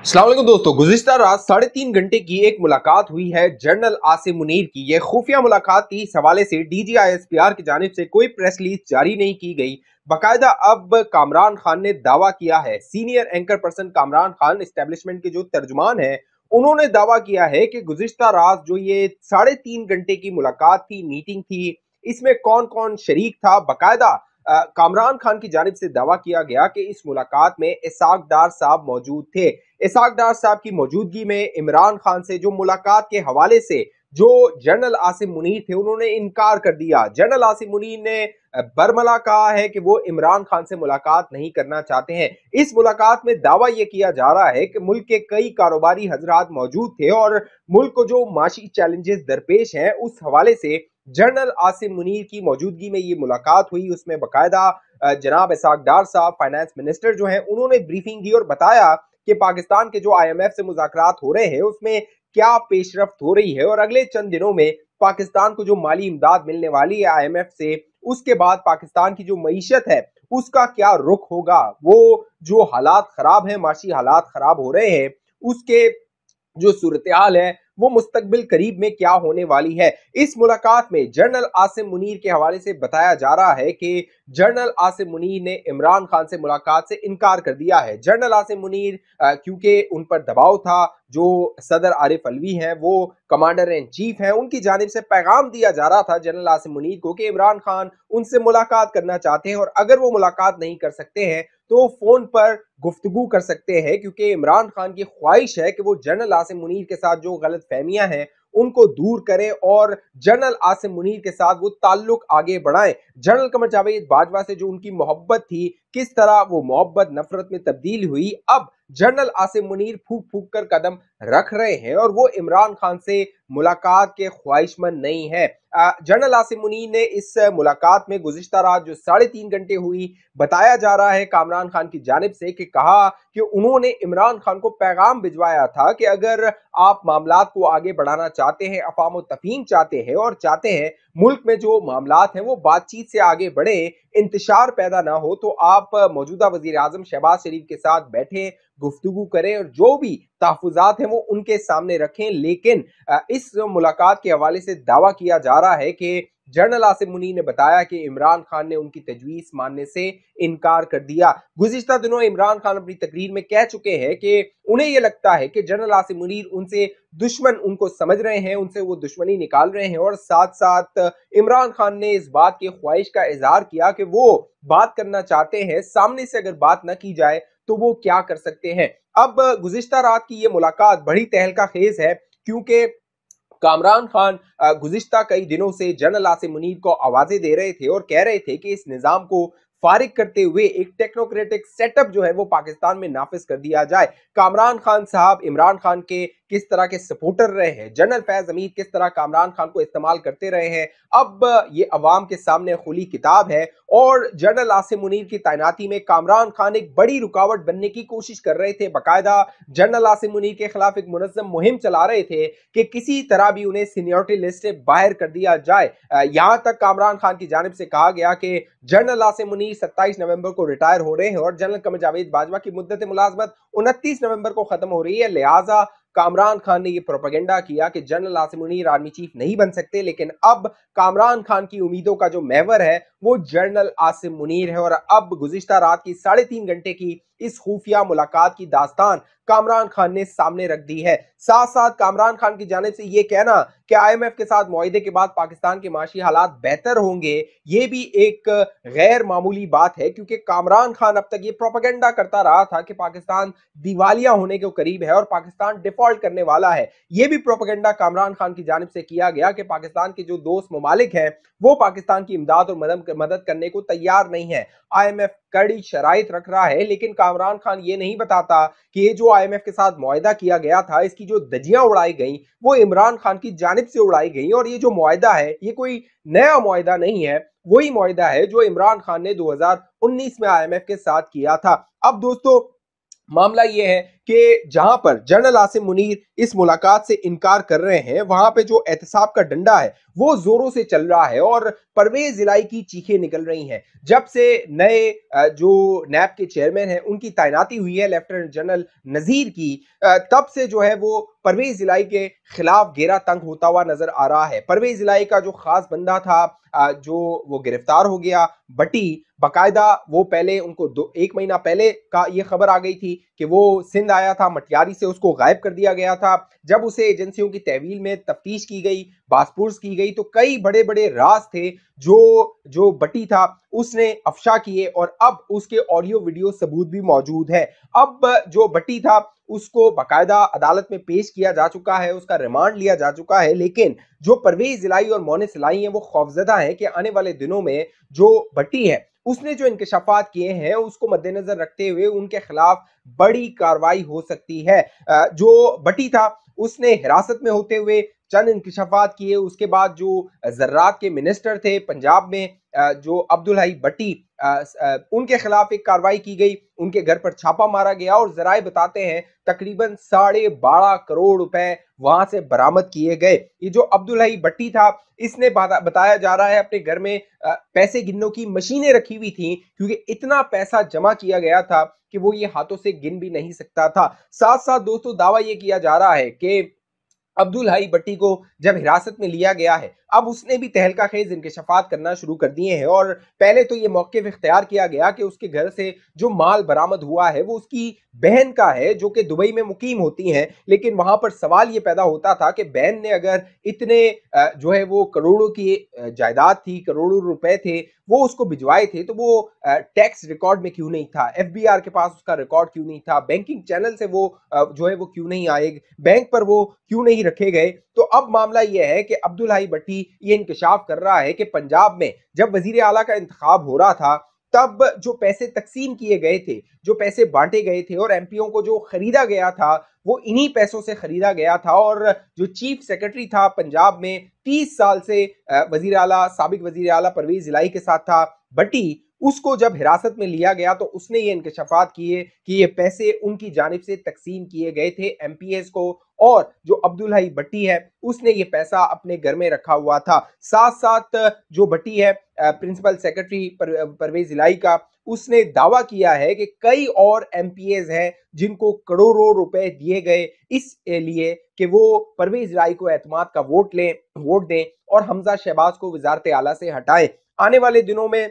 अस्सलाम वालेकुम दोस्तों, गुज़िश्ता रात 3.5 घंटे की एक मुलाकात हुई है जनरल आसिम मुनीर की। यह खुफिया मुलाकात थी। इस हवाले से DGISPR की जानिब से कोई प्रेस रिलीज जारी नहीं की गई। बाकायदा अब कामरान खान ने दावा किया है, senior anchor person Kamran Khan establishment के जो तर्जुमान है, उन्होंने दावा किया है कि गुज़िश्ता रात जो ये 3.5 घंटे की मुलाकात थी, मीटिंग थी, इसमें कौन कौन शरीक था। बाकायदा कामरान खान की जानिब से दावा किया गया कि इस मुलाकात में इसाक डार साहब मौजूद थे। इसाक डार साहब की मौजूदगी में इमरान खान से जो मुलाकात के हवाले से जो जनरल आसिम मुनीर थे, उन्होंने इनकार कर दिया। जनरल आसिम मुनीर ने बरमला कहा है कि वो इमरान खान से मुलाकात नहीं करना चाहते हैं। इस मुलाकात में दावा यह किया जा रहा है कि मुल्क के कई कारोबारी हजरात मौजूद थे और मुल्क को जो माशी चैलेंजेस दरपेश हैं, उस हवाले से जनरल आसिम मुनीर की मौजूदगी में ये मुलाकात हुई। उसमें बाकायदा जनाब इसाक डार साहब फाइनेंस मिनिस्टर जो हैं, उन्होंने ब्रीफिंग दी और बताया कि पाकिस्तान के जो IMF से मुज़ाकरात हो रहे हैं, उसमें क्या पेशरफ्त हो रही है और अगले चंद दिनों में पाकिस्तान को जो माली इमदाद मिलने वाली है IMF से, उसके बाद पाकिस्तान की जो मईशत है, उसका क्या रुख होगा। वो जो हालात खराब हैं, माशी हालात खराब हो रहे हैं, उसके जो सूरत हाल है वो मुस्तकबिल करीब में क्या होने वाली है। इस मुलाकात में जनरल आसिम मुनीर के हवाले से बताया जा रहा है कि जनरल आसिम मुनीर ने इमरान खान से मुलाकात से इनकार कर दिया है। जनरल आसिम मुनीर क्योंकि उन पर दबाव था, जो सदर आरिफ अलवी हैं, वो कमांडर इन चीफ हैं, उनकी जानिब से पैगाम दिया जा रहा था जनरल आसिम मुनीर को कि इमरान खान उनसे मुलाकात करना चाहते हैं और अगर वो मुलाकात नहीं कर सकते हैं तो फोन पर गुफ्तगू कर सकते हैं, क्योंकि इमरान खान की ख्वाहिश है कि वो जनरल आसिम मुनीर के साथ जो गलत फहमियां हैं उनको दूर करें और जनरल आसिम मुनीर के साथ वो ताल्लुक आगे बढ़ाएं। जनरल कमर जावेद बाजवा से जो उनकी मोहब्बत थी, किस तरह वो मोहब्बत नफरत में तब्दील हुई। अब जनरल आसिम मुनीर फूक फूक कर कदम रख रहे हैं और वो इमरान खान से मुलाकात के ख्वाहिशमंद नहीं है। जनरल आसिम मुनीर ने इस मुलाकात में गुज़िश्ता रात जो 3.5 घंटे हुई, बताया जा रहा है कामरान खान की जानिब से कि कहा कि उन्होंने इमरान खान को पैगाम भिजवाया था कि अगर आप मामलात को आगे बढ़ाना चाहते हैं, अफाम तफहीम चाहते हैं और चाहते हैं मुल्क में जो मामलात हैं वो बातचीत से आगे बढ़े, इंतशार पैदा ना हो, तो आप मौजूदा वजीर आजम शहबाज शरीफ के साथ बैठे, गुफ्तगू करें और जो भी तहफुजात हैं वो उनके सामने रखें। लेकिन इस मुलाकात के हवाले से दावा किया जा रहा है कि जनरल आसिम मुनीर ने बताया कि इमरान खान ने उनकी तजवीज़ मानने से इनकार कर दिया। गुज़िश्ता दिनों इमरान खान अपनी तकरीर में कह चुके हैं कि उन्हें यह लगता है कि जनरल आसिम मुनीर उनसे दुश्मन उनको समझ रहे हैं, उनसे वो दुश्मनी निकाल रहे हैं और साथ साथ इमरान खान ने इस बात की ख्वाहिश का इजहार किया कि वो बात करना चाहते हैं, सामने से अगर बात न की जाए तो वो क्या कर सकते हैं। अब गुज़िश्ता रात की ये मुलाकात बड़ी तहलका खेज है, क्योंकि कामरान खान गुज़िश्ता कई दिनों से जनरल आसिम मुनीर को आवाजें दे रहे थे और कह रहे थे कि इस निजाम को फारिग करते हुए एक टेक्नोक्रेटिक सेटअप जो है वो पाकिस्तान में नाफिज कर दिया जाए। कामरान खान साहब इमरान खान के किस तरह के सपोर्टर रहे हैं, जनरल फैज हमीद किस तरह कामरान खान को इस्तेमाल करते रहे हैं, अब ये अवाम के सामने खुली किताब है और जनरल आसिम मुनीर की तैनाती में कामरान खान एक बड़ी रुकावट बनने की कोशिश कर रहे थे। बाकायदा जनरल आसिम मुनीर के खिलाफ एक मुनज़्ज़म मुहिम चला रहे थे कि किसी तरह भी उन्हें सीनियरिटी लिस्ट से बाहर कर दिया जाए। यहां तक कामरान खान की जानिब से कहा गया कि जनरल आसिम मुनीर 27 नवंबर को रिटायर हो रहे हैं और जनरल कमर जावेद बाजवा की मुद्दत मुलाजमत 29 नवंबर को खत्म हो रही है। लिहाजा कामरान खान ने यह प्रोपेगेंडा किया कि general Asim Munir army chief नहीं बन सकते, लेकिन अब कामरान खान की उम्मीदों का जो महवर है वो जनरल आसिम मुनीर है और अब गुज़िश्ता रात की 3.5 घंटे की इस खुफिया मुलाकात की दास्तान कामरान खान ने सामने रख दी है। साथ साथ कामरान खान की जानिब से यह कहना कि IMF के साथ मुआहिदे के बाद पाकिस्तान के माशी हालात बेहतर होंगे, ये भी एक गैर मामूली बात है, क्योंकि कामरान खान अब तक ये प्रोपेगेंडा करता रहा था कि पाकिस्तान दिवालिया होने के करीब है और पाकिस्तान डिफॉल्ट करने वाला है। यह भी प्रोपेगेंडा कामरान खान की जानिब से किया गया कि पाकिस्तान के जो दोस्त ममालिक हैं वो पाकिस्तान की इमदाद और मदद करने को तैयार नहीं है। IMF कड़ी शराइत रख रहा है, लेकिन कामरान खान ये नहीं बताता कि ये जो IMF के साथ मुआहिदा किया गया था, इसकी जो धज्जियां उड़ाई गई वो इमरान खान की जानिब से उड़ाई गई और ये जो मुआहिदा है ये कोई नया मुआहिदा नहीं है, वही मुआहिदा है जो इमरान खान ने 2019 में IMF के साथ किया था। अब दोस्तों मामला यह है कि जहां पर जनरल आसिम मुनीर इस मुलाकात से इनकार कर रहे हैं, वहां पे जो एहतसाब का डंडा है वो जोरों से चल रहा है और परवेज इलाही की चीखें निकल रही हैं। जब से नए जो नैब के चेयरमैन हैं उनकी तैनाती हुई है लेफ्टिनेंट जनरल नजीर की, तब से जो है वो परवेज इलाही के खिलाफ घेरा तंग होता हुआ नजर आ रहा है। परवेज इलाही का जो खास बंदा था जो वो गिरफ्तार हो गया, भट्टी, बाकायदा वो पहले उनको एक महीना पहले का ये खबर आ गई थी कि वो सिंध आया था, मटियारी से उसको गायब कर दिया गया था। जब उसे एजेंसियों की तहवील में तफ्तीश की गई, बासपुर्स की गई, तो कई बड़े बड़े राज थे जो जो भट्टी था उसने अफशा किए और अब उसके ऑडियो वीडियो सबूत भी मौजूद है। अब जो भट्टी था उसको बाकायदा अदालत में पेश किया जा चुका है, उसका रिमांड लिया जा चुका है, लेकिन जो परवेज इलाही और मोनिस इलाही हैं वो खौफजदा हैं कि आने वाले दिनों में जो भट्टी है उसने जो इंकशाफात किए हैं उसको मद्देनजर रखते हुए उनके खिलाफ बड़ी कार्रवाई हो सकती है। जो भट्टी था उसने हिरासत में होते हुए चंद इंकशाफात किए, उसके बाद जो ज़र्रात के मिनिस्टर थे पंजाब में जो अब्दुल हई भट्टी, उनके खिलाफ एक कार्रवाई की गई, उनके घर पर छापा मारा गया और जराए बताते हैं तकरीबन 12.5 करोड़ रुपए वहां से बरामद किए गए। ये जो अब्दुल हई भट्टी था इसने बताया जा रहा है अपने घर में पैसे गिनने की मशीनें रखी हुई थी क्योंकि इतना पैसा जमा किया गया था कि वो ये हाथों से गिन भी नहीं सकता था। साथ साथ दोस्तों दावा ये किया जा रहा है कि अब्दुल हई भट्टी को जब हिरासत में लिया गया है अब उसने भी तहलका खेज इंकशाफात करना शुरू कर दिए हैं और पहले तो ये मौक़िफ़ इख्तियार किया गया कि उसके घर से जो माल बरामद हुआ है वो उसकी बहन का है जो कि दुबई में मुकीम होती हैं। लेकिन वहां पर सवाल ये पैदा होता था कि बहन ने अगर इतने जो है वो करोड़ों की जायदाद थी, करोड़ों रुपए थे, वो उसको भिजवाए थे, तो वो टैक्स रिकॉर्ड में क्यों नहीं था, एफबीआर के पास उसका रिकॉर्ड क्यों नहीं था, बैंकिंग चैनल से वो जो है वो क्यों नहीं आए, बैंक पर वो क्यों नहीं रखे गए। तो अब मामला यह है कि अब्दुल हई भट्टी ये इंकशाफ कर रहा है कि पंजाब में जब वजीर आला का इंतखाब हो रहा था तब जो पैसे तकसीम किए गए थे, जो पैसे बांटे गए थे और एमपीओ को जो खरीदा गया था वो इन्हीं पैसों से खरीदा गया था। और जो चीफ सेक्रेटरी था पंजाब में 30 साल से वजीर आला, साबिक वजीर आला परवेज इलाही के साथ था भट्टी, उसको जब हिरासत में लिया गया तो उसने ये इंकशाफात किए कि ये पैसे उनकी जानिब से तकसीम किए गए थे एमपीएस को और जो अब्दुल हई भट्टी है उसने ये पैसा अपने घर में रखा हुआ था। साथ साथ जो भट्टी है प्रिंसिपल सेक्रेटरी परवेज इलाही का, उसने दावा किया है कि कई और एमपीएस हैं जिनको करोड़ों रुपए दिए गए इस लिए कि वो परवेज इलाही को एतमाद का वोट दें और हमजा शहबाज को वजारत आला से हटाएं। आने वाले दिनों में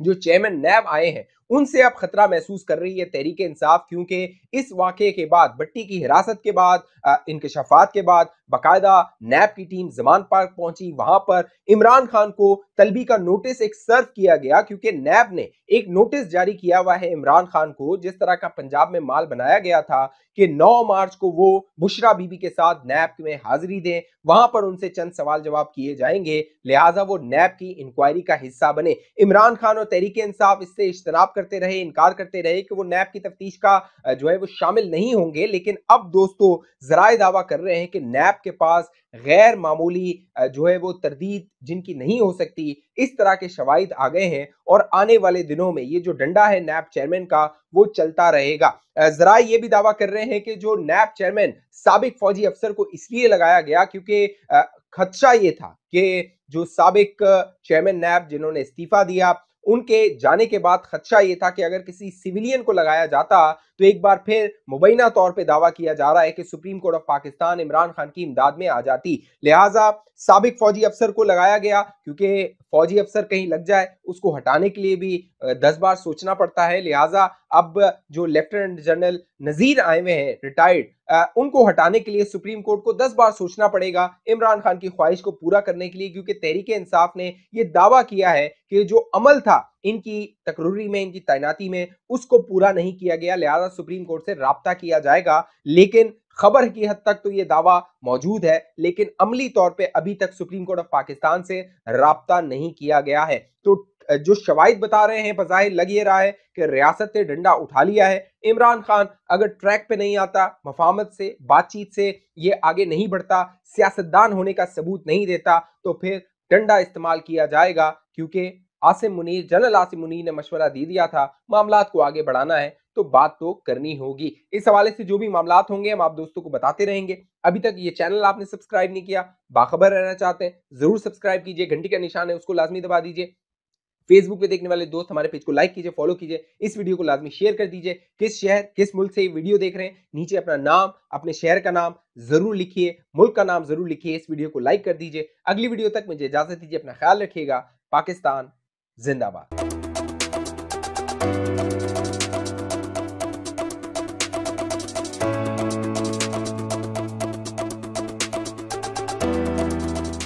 जो चेयरमैन नैब आए हैं उनसे अब खतरा महसूस कर रही है तहरीक इंसाफ, क्योंकि इस वाकये के बाद, भट्टी की हिरासत के बाद, इंकशाफात के बाद बाकायदा नैब की टीम जमान पार्क पहुंची, वहां पर इमरान खान को तलबी का नोटिस एक सर्व किया गया क्योंकि नैब ने एक नोटिस जारी किया हुआ है इमरान खान को। जिस तरह का पंजाब में माल बनाया गया था कि 9 मार्च को वो बुशरा बीबी के साथ नैब में हाजिरी दें, वहां पर उनसे चंद सवाल जवाब किए जाएंगे, लिहाजा वो नैब की इंक्वायरी का हिस्सा बने। इमरान खान और तहरीक इंसाफ इससे इज्तनाब करते रहे, इनकार करते रहे कि वो नैब की तफ्तीश का जो है वो शामिल नहीं होंगे। लेकिन अब दोस्तों जराए दावा कर रहे हैं कि नैब के पास गैर मामूली जो है वो तरदीद जिनकी नहीं हो सकती, इस तरह के शवाहिद आ गए हैं और आने वाले दिनों में ये जो डंडा है नैब चेयरमैन का वो चलता रहेगा। जरा ये भी दावा कर रहे हैं कि जो नैब चेयरमैन साबिक फौजी अफसर को इसलिए लगाया गया क्योंकि खदशा ये था कि जो साबिक चेयरमैन नैब जिन्होंने इस्तीफा दिया उनके जाने के बाद खदशा ये था कि अगर किसी सिविलियन को लगाया जाता तो एक बार फिर मुबैना तौर पे दावा किया जा रहा है कि supreme court of Pakistan Imran Khan की इमदाद में आ जाती। लिहाजा साबिक फौजी अफसर को लगाया गया क्योंकि फौजी अफसर कहीं लग जाए उसको हटाने के लिए भी 10 बार सोचना पड़ता है। लिहाजा अब जो लेफ्टिनेंट जनरल नजीर आए हुए हैं रिटायर्ड, उनको हटाने के लिए सुप्रीम कोर्ट को 10 बार सोचना पड़ेगा इमरान खान की ख्वाहिश को पूरा करने के लिए, क्योंकि तहरीक इंसाफ ने यह दावा किया है कि जो अमल था इनकी तकरूरी में, इनकी तैनाती में, उसको पूरा नहीं किया गया। लिहाजा सुप्रीम कोर्ट से राब्ता किया जाएगा। लेकिन खबर की हद तक तो ये दावा मौजूद है, लेकिन अमली तौर पे अभी तक सुप्रीम कोर्ट ऑफ पाकिस्तान से राब्ता नहीं किया गया है। तो जो शवाहिद बता रहे हैं बज़ाहिर लग ये रहा है कि रियासत ने डंडा उठा लिया है। इमरान खान अगर ट्रैक पे नहीं आता, मफाहमत से, बातचीत से ये आगे नहीं बढ़ता, सियासतदान होने का सबूत नहीं देता, तो फिर डंडा इस्तेमाल किया जाएगा। क्योंकि जनरल आसिम मुनीर ने मशवरा दे दिया था मामलात को आगे बढ़ाना है तो बात तो करनी होगी। इस हवाले से जो भी मामलात होंगे हम आप दोस्तों को बताते रहेंगे। अभी तक ये चैनल आपने सब्सक्राइब नहीं किया, बाखबर रहना चाहते हैं, जरूर सब्सक्राइब कीजिए, घंटी का निशान है उसको लाजमी दबा दीजिए। फेसबुक पे देखने वाले दोस्त हमारे पेज को लाइक कीजिए, फॉलो कीजिए, इस वीडियो को लाजमी शेयर कर दीजिए। किस शहर किस मुल्क से ये वीडियो देख रहे हैं, नीचे अपना नाम, अपने शहर का नाम जरूर लिखिए, मुल्क का नाम जरूर लिखिए, इस वीडियो को लाइक कर दीजिए। अगली वीडियो तक मुझे इजाजत दीजिए, अपना ख्याल रखिएगा। पाकिस्तान जिंदाबाद।